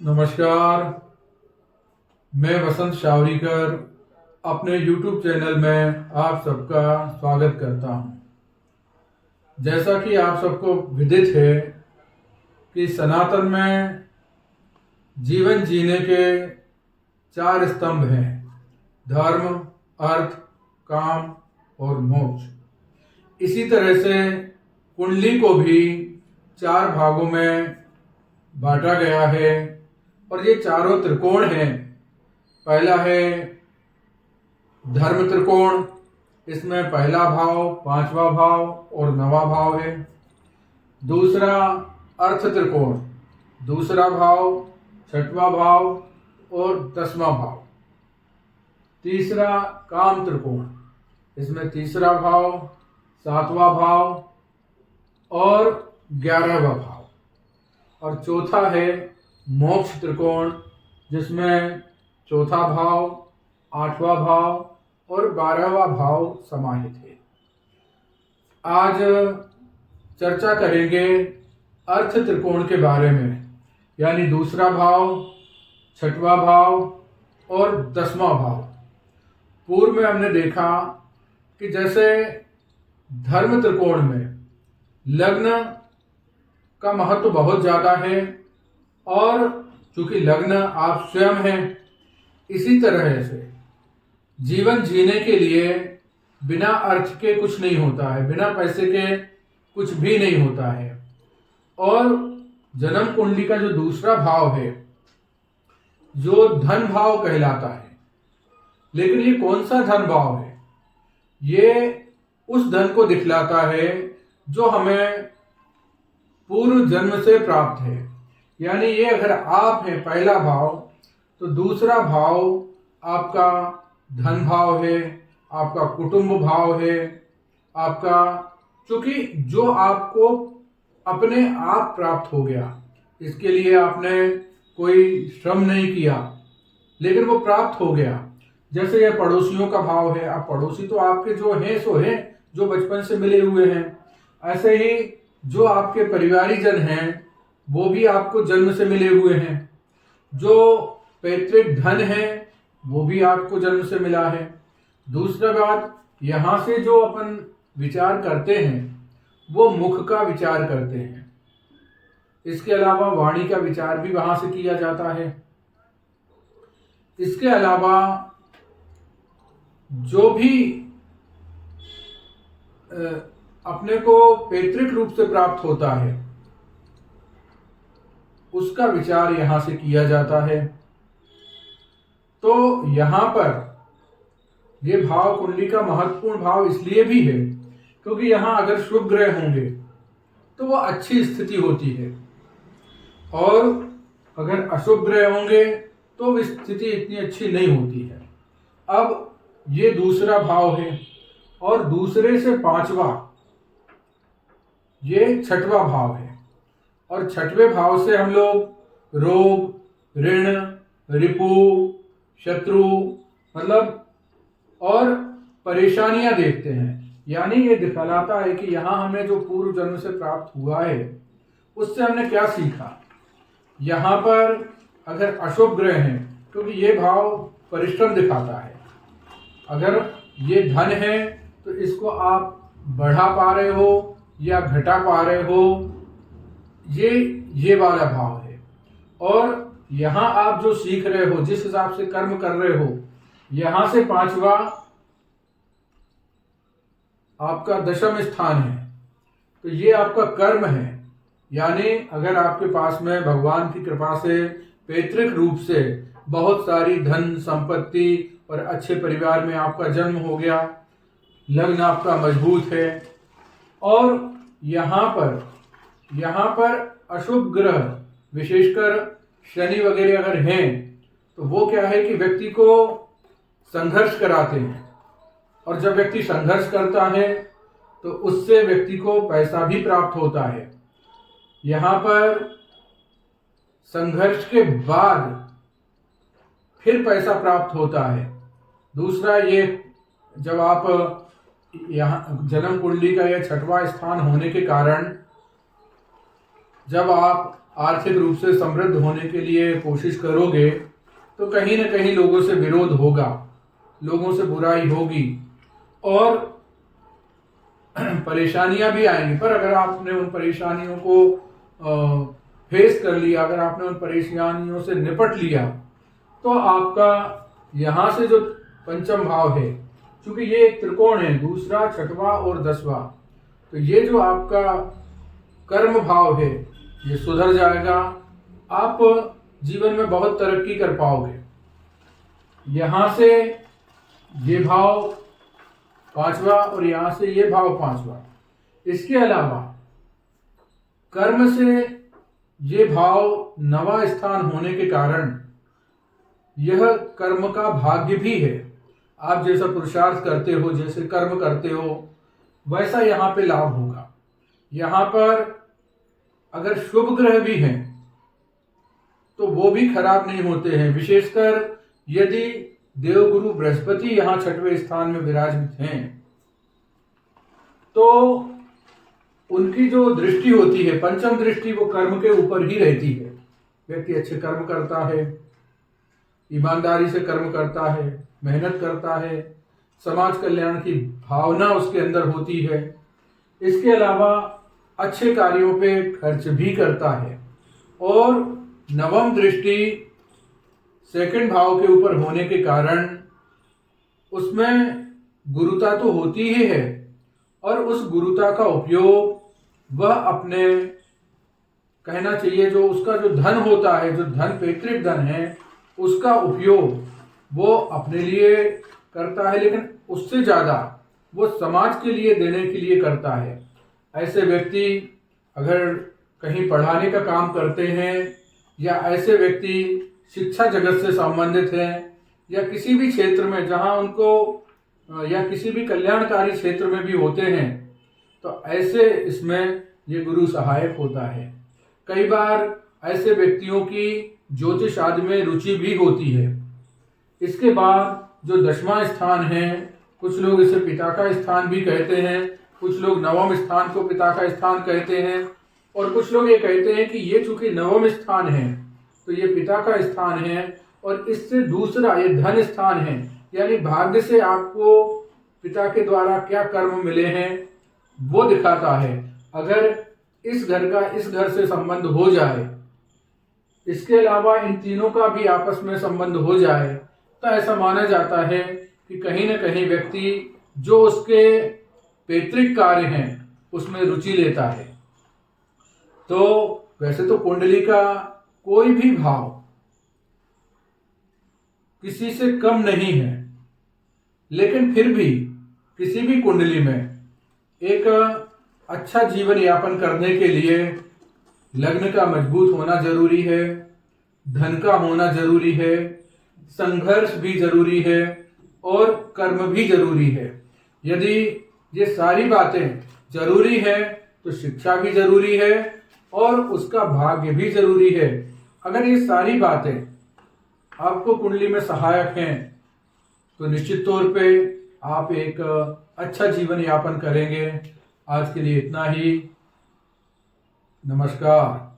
नमस्कार। मैं वसंत शावरीकर अपने YouTube चैनल में आप सबका स्वागत करता हूं। जैसा कि आप सबको विदित है कि सनातन में जीवन जीने के 4 स्तंभ हैं: धर्म, अर्थ, काम और मोक्ष। इसी तरह से कुंडली को भी 4 भागों में बांटा गया है और ये चारों त्रिकोण हैं। पहला है धर्म त्रिकोण, इसमें पहला भाव, 5वां भाव और 9वां भाव है। दूसरा अर्थ त्रिकोण, दूसरा भाव, 6वां भाव और 10वां भाव। तीसरा काम त्रिकोण, इसमें तीसरा भाव, 7वां भाव और 11वां भाव। और चौथा है मोक्ष त्रिकोण, जिसमें चौथा भाव, 8वां भाव और 12वां भाव समाहित है। आज चर्चा करेंगे अर्थ त्रिकोण के बारे में, यानी दूसरा भाव, 6वां भाव और 10वां भाव। पूर्व में हमने देखा कि जैसे धर्म त्रिकोण में लग्न का महत्व बहुत ज़्यादा है और चूंकि लग्न आप स्वयं हैं, इसी तरह से जीवन जीने के लिए बिना अर्थ के कुछ नहीं होता है, बिना पैसे के कुछ भी नहीं होता है। और जन्म कुंडली का जो दूसरा भाव है, जो धन भाव कहलाता है, लेकिन ये कौन सा धन भाव है? ये उस धन को दिखलाता है जो हमें पूर्व जन्म से प्राप्त है। यानी ये अगर आप हैं पहला भाव, तो दूसरा भाव आपका धन भाव है, आपका कुटुंब भाव है, आपका, चूंकि जो आपको अपने आप प्राप्त हो गया, इसके लिए आपने कोई श्रम नहीं किया, लेकिन वो प्राप्त हो गया। जैसे ये पड़ोसियों का भाव है, आप पड़ोसी तो आपके जो हैं सो हैं, जो बचपन से मिले हुए हैं। ऐसे ही जो आपके परिवारीजन हैं, वो भी आपको जन्म से मिले हुए हैं। जो पैतृक धन है, वो भी आपको जन्म से मिला है। दूसरा बात, यहाँ से जो अपन विचार करते हैं, वो मुख का विचार करते हैं। इसके अलावा वाणी का विचार भी वहां से किया जाता है। इसके अलावा जो भी अपने को पैतृक रूप से प्राप्त होता है, उसका विचार यहां से किया जाता है। तो यहां पर ये भाव कुंडली का महत्वपूर्ण भाव इसलिए भी है क्योंकि यहां अगर शुभ ग्रह होंगे तो वो अच्छी स्थिति होती है, और अगर अशुभ ग्रह होंगे तो वो स्थिति इतनी अच्छी नहीं होती है। अब ये दूसरा भाव है, और दूसरे से 5वां ये 6वां भाव है। और 6वें भाव से हम लोग रोग, ऋण, रिपु, शत्रु, मतलब और परेशानियां देखते हैं। यानी ये दिखलाता है कि यहाँ हमें जो पूर्व जन्म से प्राप्त हुआ है, उससे हमने क्या सीखा। यहाँ पर अगर अशुभ ग्रह हैं, क्योंकि ये भाव परिश्रम दिखाता है। अगर ये धन है तो इसको आप बढ़ा पा रहे हो या घटा पा रहे हो, ये वाला भाव है। और यहाँ आप जो सीख रहे हो, जिस हिसाब से कर्म कर रहे हो, यहां से 5वां आपका दशम स्थान है, तो ये आपका कर्म है। यानी अगर आपके पास में भगवान की कृपा से पैतृक रूप से बहुत सारी धन संपत्ति और अच्छे परिवार में आपका जन्म हो गया, लग्न आपका मजबूत है, और यहाँ पर अशुभ ग्रह, विशेषकर शनि वगैरह अगर हैं, तो वो क्या है कि व्यक्ति को संघर्ष कराते हैं। और जब व्यक्ति संघर्ष करता है तो उससे व्यक्ति को पैसा भी प्राप्त होता है। यहाँ पर संघर्ष के बाद फिर पैसा प्राप्त होता है। दूसरा, ये जब आप यहाँ जन्म कुंडली का यह 6वां स्थान होने के कारण जब आप आर्थिक रूप से समृद्ध होने के लिए कोशिश करोगे तो कहीं ना कहीं लोगों से विरोध होगा, लोगों से बुराई होगी और परेशानियां भी आएंगी। पर अगर आपने उन परेशानियों को फेस कर लिया, अगर आपने उन परेशानियों से निपट लिया, तो आपका यहाँ से जो पंचम भाव है, क्योंकि ये एक त्रिकोण है, दूसरा, छठवां और 10वां, तो ये जो आपका कर्म भाव है ये सुधर जाएगा। आप जीवन में बहुत तरक्की कर पाओगे। यहाँ से ये भाव 5वां और यहाँ से ये भाव 5वां। इसके अलावा कर्म से ये भाव 9वां स्थान होने के कारण यह कर्म का भाग्य भी है। आप जैसा पुरुषार्थ करते हो, जैसे कर्म करते हो, वैसा यहाँ पे लाभ होगा। यहाँ पर अगर शुभ ग्रह भी हैं तो वो भी खराब नहीं होते हैं। विशेषकर यदि देवगुरु बृहस्पति यहाँ 6वें स्थान में विराजित हैं तो उनकी जो दृष्टि होती है, पंचम दृष्टि, वो कर्म के ऊपर ही रहती है। व्यक्ति अच्छे कर्म करता है, ईमानदारी से कर्म करता है, मेहनत करता है, समाज कल्याण की भावना उसके अंदर होती है। इसके अलावा अच्छे कार्यों पे खर्च भी करता है और 9वीं दृष्टि सेकंड भाव के ऊपर होने के कारण उसमें गुरुता तो होती ही है और उस गुरुता का उपयोग वह अपने, कहना चाहिए, जो उसका जो धन होता है, जो धन पैतृक धन है, उसका उपयोग वो अपने लिए करता है, लेकिन उससे ज़्यादा वो समाज के लिए देने के लिए करता है। ऐसे व्यक्ति अगर कहीं पढ़ाने का काम करते हैं या ऐसे व्यक्ति शिक्षा जगत से संबंधित हैं या किसी भी क्षेत्र में जहां उनको या किसी भी कल्याणकारी क्षेत्र में भी होते हैं, तो ऐसे इसमें ये गुरु सहायक होता है। कई बार ऐसे व्यक्तियों की ज्योतिष आदि में रुचि भी होती है। इसके बाद जो 10वां स्थान है, कुछ लोग इसे पिता का स्थान भी कहते हैं, कुछ लोग 9वें स्थान को पिता का स्थान कहते हैं और कुछ लोग ये कहते हैं कि ये चूंकि 9वें स्थान है तो ये पिता का स्थान है और इससे दूसरा ये धन स्थान है, यानी भाग्य से आपको पिता के द्वारा क्या कर्म मिले हैं वो दिखाता है। अगर इस घर का इस घर से संबंध हो जाए, इसके अलावा इन तीनों का भी आपस में संबंध हो जाए, तो ऐसा माना जाता है कि कहीं न कहीं व्यक्ति जो उसके पैतृक कार्य हैं उसमें रुचि लेता है। तो वैसे तो कुंडली का कोई भी भाव किसी से कम नहीं है, लेकिन फिर भी किसी भी कुंडली में एक अच्छा जीवन यापन करने के लिए लग्न का मजबूत होना जरूरी है, धन का होना जरूरी है, संघर्ष भी जरूरी है और कर्म भी जरूरी है। यदि ये सारी बातें जरूरी है तो शिक्षा भी जरूरी है और उसका भाग्य भी जरूरी है। अगर ये सारी बातें आपको कुंडली में सहायक हैं तो निश्चित तौर पे आप एक अच्छा जीवन यापन करेंगे। आज के लिए इतना ही। नमस्कार।